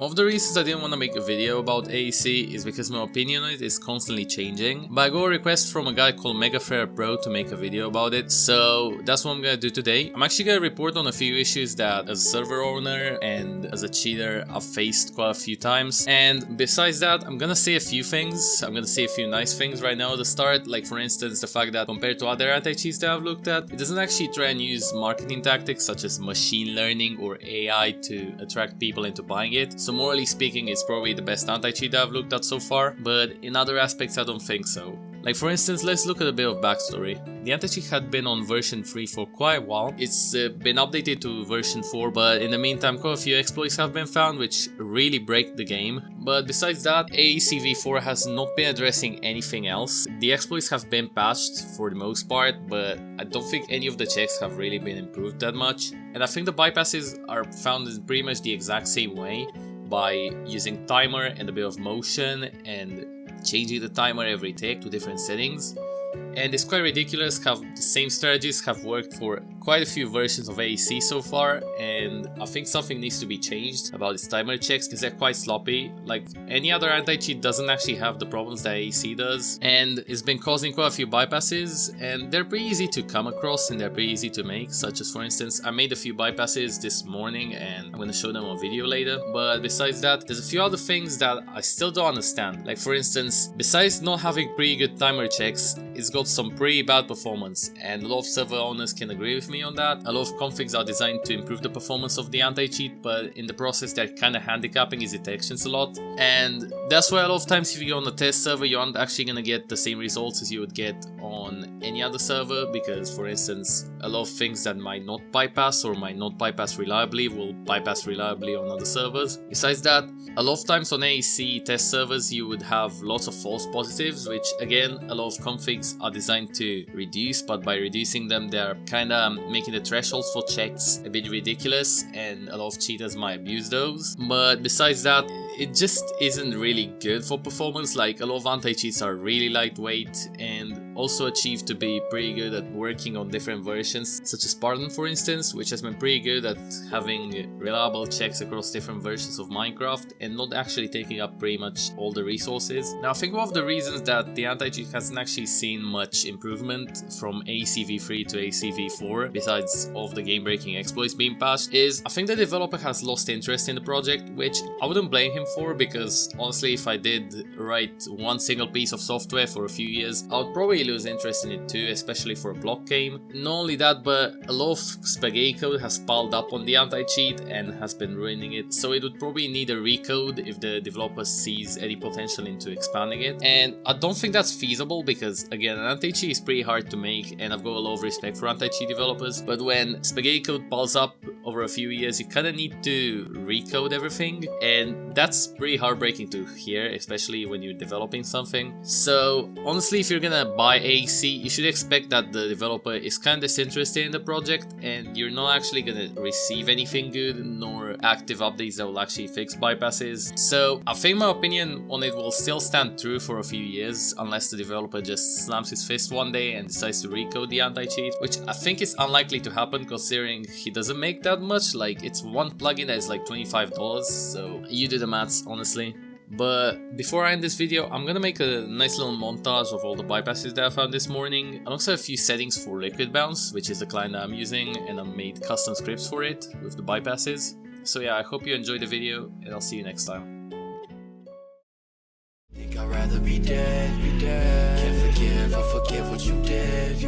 One of the reasons I didn't want to make a video about AAC is because my opinion on it is constantly changing, but I got a request from a guy called MegaFairPro to make a video about it, so that's what I'm gonna do today. I'm actually gonna report on a few issues that as a server owner and as a cheater I've faced quite a few times, and besides that I'm gonna say a few things. I'm gonna say a few nice things right now at the start, like for instance the fact that compared to other anti-cheats that I've looked at, it doesn't actually try and use marketing tactics such as machine learning or AI to attract people into buying it. So morally speaking, it's probably the best anti-cheat I've looked at so far, but in other aspects I don't think so. Like for instance, let's look at a bit of backstory. The anti-cheat had been on version 3 for quite a while. It's been updated to version 4, but in the meantime quite a few exploits have been found which really break the game. But besides that, AAC v4 has not been addressing anything else. The exploits have been patched for the most part, but I don't think any of the checks have really been improved that much. And I think the bypasses are found in pretty much the exact same way, by using timer and a bit of motion and changing the timer every tick to different settings. And it's quite ridiculous how the same strategies have worked for quite a few versions of AAC so far, and I think something needs to be changed about its timer checks because they're quite sloppy. Like any other anti-cheat doesn't actually have the problems that AAC does, and it's been causing quite a few bypasses, and they're pretty easy to come across and they're pretty easy to make, such as for instance I made a few bypasses this morning and I'm gonna show them on video later. But besides that, there's a few other things that I still don't understand. Like for instance, besides not having pretty good timer checks, it's got some pretty bad performance, and a lot of server owners can agree with me on that. A lot of configs are designed to improve the performance of the anti-cheat, but in the process they're kinda handicapping its detections a lot, and that's why a lot of times if you go on a test server you aren't actually gonna get the same results as you would get on any other server, because for instance a lot of things that might not bypass or might not bypass reliably will bypass reliably on other servers. Besides that, a lot of times on AAC test servers you would have lots of false positives, which again a lot of configs are designed to reduce, but by reducing them they are kinda making the thresholds for checks a bit ridiculous, and a lot of cheaters might abuse those. But besides that, it just isn't really good for performance. Like a lot of anti-cheats are really lightweight and also achieved to be pretty good at working on different versions, such as Spartan for instance, which has been pretty good at having reliable checks across different versions of Minecraft and not actually taking up pretty much all the resources. Now I think one of the reasons that the anti-cheat hasn't actually seen much improvement from AAC v3 to AAC v4, besides all of the game-breaking exploits being patched, is I think the developer has lost interest in the project, which I wouldn't blame him for, because honestly if I did write one single piece of software for a few years I would probably lose interest in it too, especially for a block game. Not only that, but a lot of spaghetti code has piled up on the anti-cheat and has been ruining it, so it would probably need a recode if the developer sees any potential into expanding it, and I don't think that's feasible because again an anti-cheat is pretty hard to make and I've got a lot of respect for anti-cheat developers, but when spaghetti code piles up over a few years you kinda need to recode everything, and that's pretty heartbreaking to hear, especially when you're developing something. So honestly, if you're gonna buy AAC, you should expect that the developer is kinda disinterested in the project and you're not actually gonna receive anything good nor active updates that will actually fix bypasses. So I think my opinion on it will still stand true for a few years unless the developer just slams his fist one day and decides to recode the anti-cheat, which I think is unlikely to happen considering he doesn't make that much. Like it's one plugin that is like $25, so you do the maths honestly. But before I end this video, I'm gonna make a nice little montage of all the bypasses that I found this morning, and also a few settings for Liquid Bounce, which is the client that I'm using, and I made custom scripts for it with the bypasses. So yeah, I hope you enjoyed the video, and I'll see you next time. Think I'd rather be dead, Can't forgive or forget what you did,